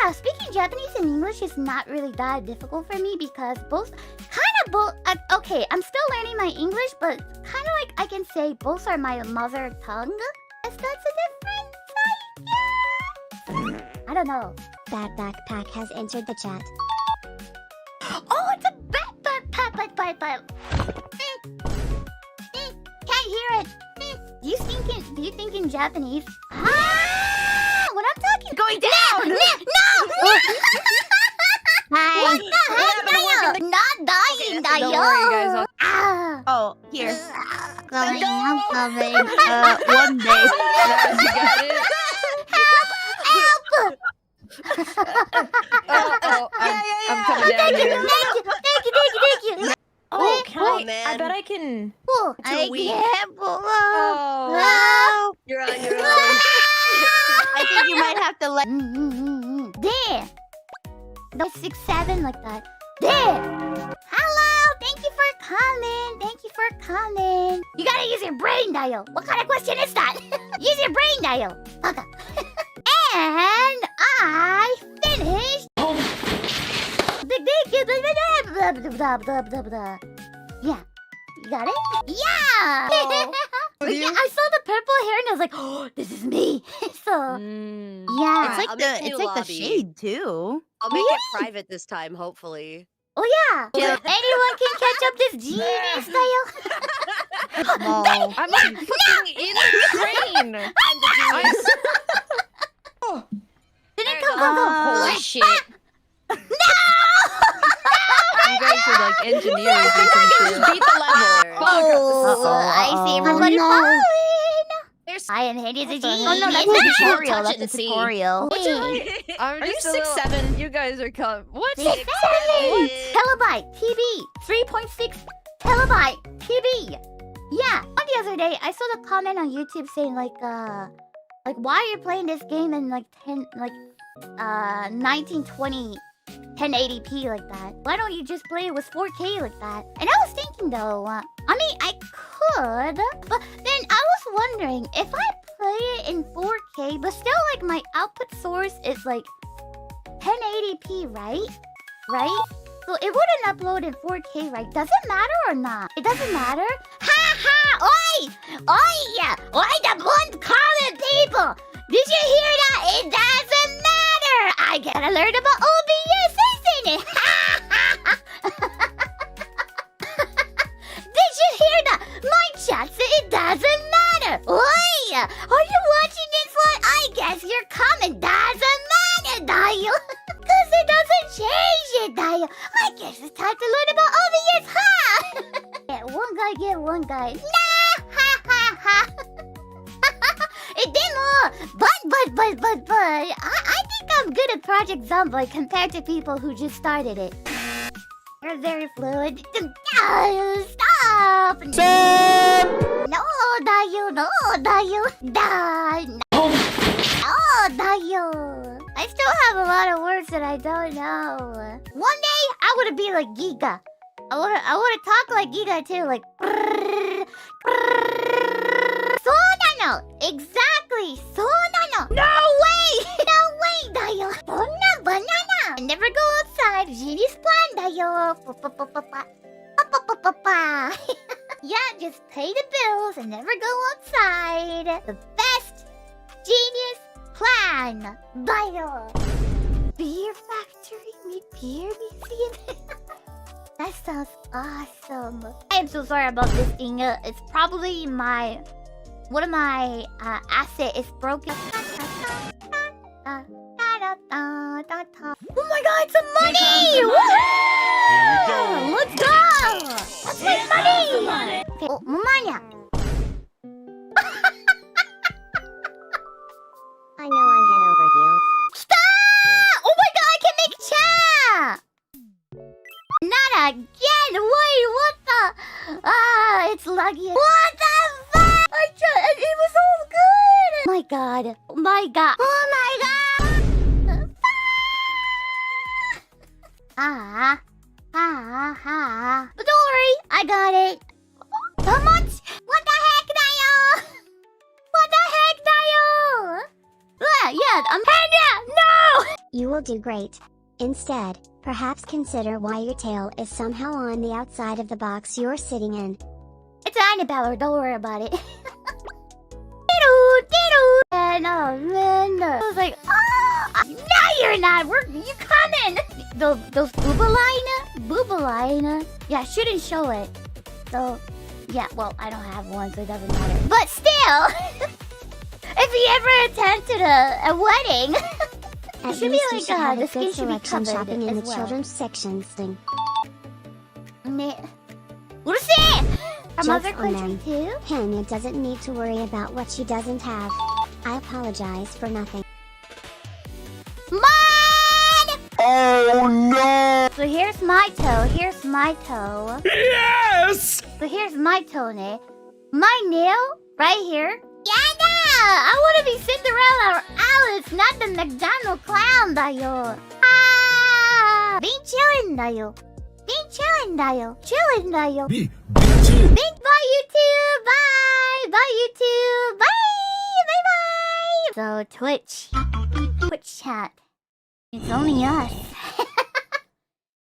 yeah, speaking Japanese and English is not really that difficult for me because okay, I'm still learning my English, but kind of like I can say both are my mother tongue. Yes, that's a difference, I guess. I don't know. That backpack has entered the chat. Oh, it's a backpack. Can't hear it. Do you think in Japanese? Ah, what I'm talking. Going down. No. Hi. What the heck, Dayo? Not dying, Don't Dayo. worry, guys. Ah. Oh, here. I'm coming. One day. Guys, you got it. I'm coming down here. Thank you. Oh, can I? man. I bet I can. Oh, I weak. can't believe. Oh. You're on your own. I think you might have to let. There. No 6, 7 like that. There. Hello. Thank you for coming. You gotta use your brain dial. What kind of question is that? Use your brain dial. Okay. And I finished. Yeah. You got it? Yeah. Yeah, I saw the purple hair and I was like, oh, this is me. So yeah. It's like I'll make a new the lobby. shade too. I'll make it private this time, hopefully. Oh yeah. Anyone can catch up this genius style. No. I'm like fucking in the train. I'm the genius. Didn't There come, you go. Holy shit. You guys are like engineers or some shit. Beat the level. Oh, I see everybody no. falling. There's I am Henya the genius. Oh no, that's a Touch tutorial. it That's a and see. tutorial. Are you just a little- 6'7"? You guys are what? 6, 7 terabyte TB, 3.6 terabyte TB. Yeah. On the other day, I saw the comment on YouTube saying like why are you playing this game in like 1920 1080p like that? Why don't you just play it with 4K like that? And I was thinking though, I mean I could, but then I was wondering if I play it in 4K, but still like my output source is like 1080p, right? Right? So it wouldn't upload in 4K, right? Does it matter or not? It doesn't matter? Ha ha! Oi! Oi! Oi, the blunt calling people! Did you hear that? It doesn't matter! I gotta learn about OBS, isn't it? Ha ha ha! Did you hear that? My chat said it doesn't matter! Oi! Are you watching this one? I guess your comment doesn't matter, Dayo! Cause it doesn't change it, Dayo! I guess it's time to learn about OBS, huh? Get one guy. Nah! Ha ha ha! But I think I'm good at Project Zomboid compared to people who just started it. You're very fluid. Stop! No, Dayo! No, Dayo! I still have a lot of words that I don't know. One day, I would be like Giga. I would talk like Giga too, like. So nano! Exactly! So nano! No way! No way, Dayo! Banana! Never go outside. Genius plan, Dayo! Yeah, just pay the bills and never go outside. The best genius plan, Dayo! Beer factory? Beer museum? That sounds awesome. I am so sorry about this thing. It's probably one of my asset is broken. Oh my god, some money! Woo! Let's go! That's my money! Okay, oh, mamanya. I know I'm head over heels. Stop! Oh my god, I can make chat! Not again! Wait, what the? It's laggy. What the fuck? It was so good! Oh my god. Oh my god. Oh my god! But don't worry, I got it. How much? What the heck, Dayo? What the heck, Dayo? Yeah, I'm Henya! No! You will do great. Instead, perhaps consider why your tail is somehow on the outside of the box you're sitting in. It's Annabelle, don't worry about it. And oh man, I was like, oh, no you're not, you coming. Those boobaline, yeah, I shouldn't show it. So, yeah, well, I don't have one, so it doesn't matter. But still, if you ever attended a wedding, At it should be least you like, should have the a skin good should be selection covered shopping in as the well. children's section thing. 네. 우르시! Our Jokes mother on country them. too? Henya doesn't need to worry about what she doesn't have. I apologize for nothing. Mom! Oh no! So here's my toe, Yes! So here's my toe, 네. My nail, right here. Yeah! I wanna be Cinderella or Alice, not the McDonald clown, 다요. Ah! Being chillin', 다요. Be Thanks, bye YouTube, bye YouTube, bye. So Twitch chat, it's only us.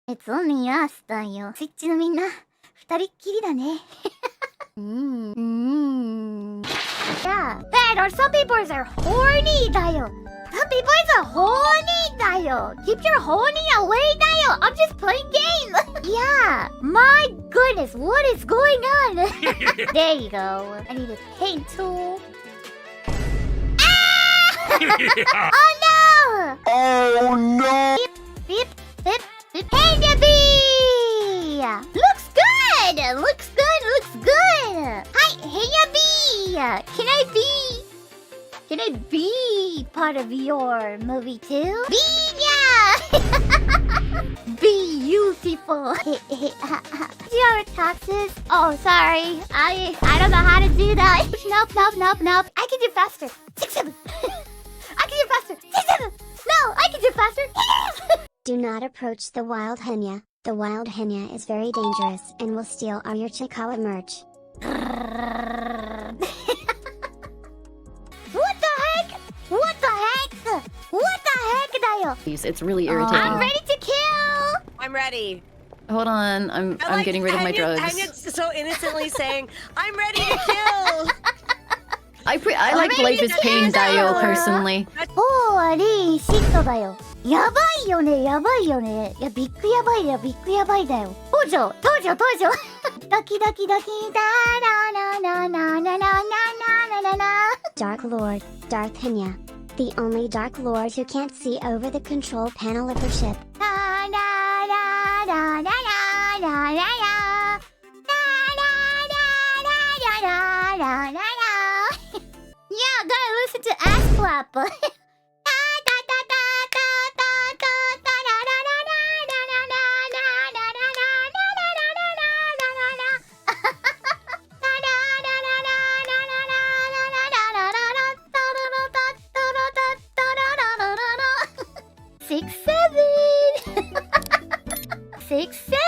It's only us だよ。スイッチのみんな、二人っきりだね。Yeah, that or some people are horny だよ。Some people are horny だよ。Keep your horny away だよ。I'm just playing games. Yeah, my goodness, what is going on? There you go. I need a paint tool. Ah! Oh no! Oh no! Beep, beep, beep. Henya bee! Looks good! Looks good! Hi, Henya bee! Can I be part of your movie too? Be beautiful. Do you have taxes? Oh, sorry. I don't know how to do that. Nope. I can do faster. 6, 7. I can do faster. 6, 7. No, I can do faster. Do not approach the wild Henya. The wild Henya is very dangerous and will steal all your Chikawa merch. What the heck, 다요? It's really irritating. I'm ready to kill. I'm ready. Hold on, I'm getting rid of my drugs. Henya's so innocently saying, I'm ready to kill. I like Life is Pain Dio personally. ホーリーシットだよ。やばいよね。いや、ビッグやばいだよ。登場。ドキドキだらななななななななな。 Dark Lord, Darth Henya. The only Dark Lord who can't see over the control panel of her ship. Na na na na na na na na. Yeah, gotta listen to ass clap. Six, 7. 6, 7.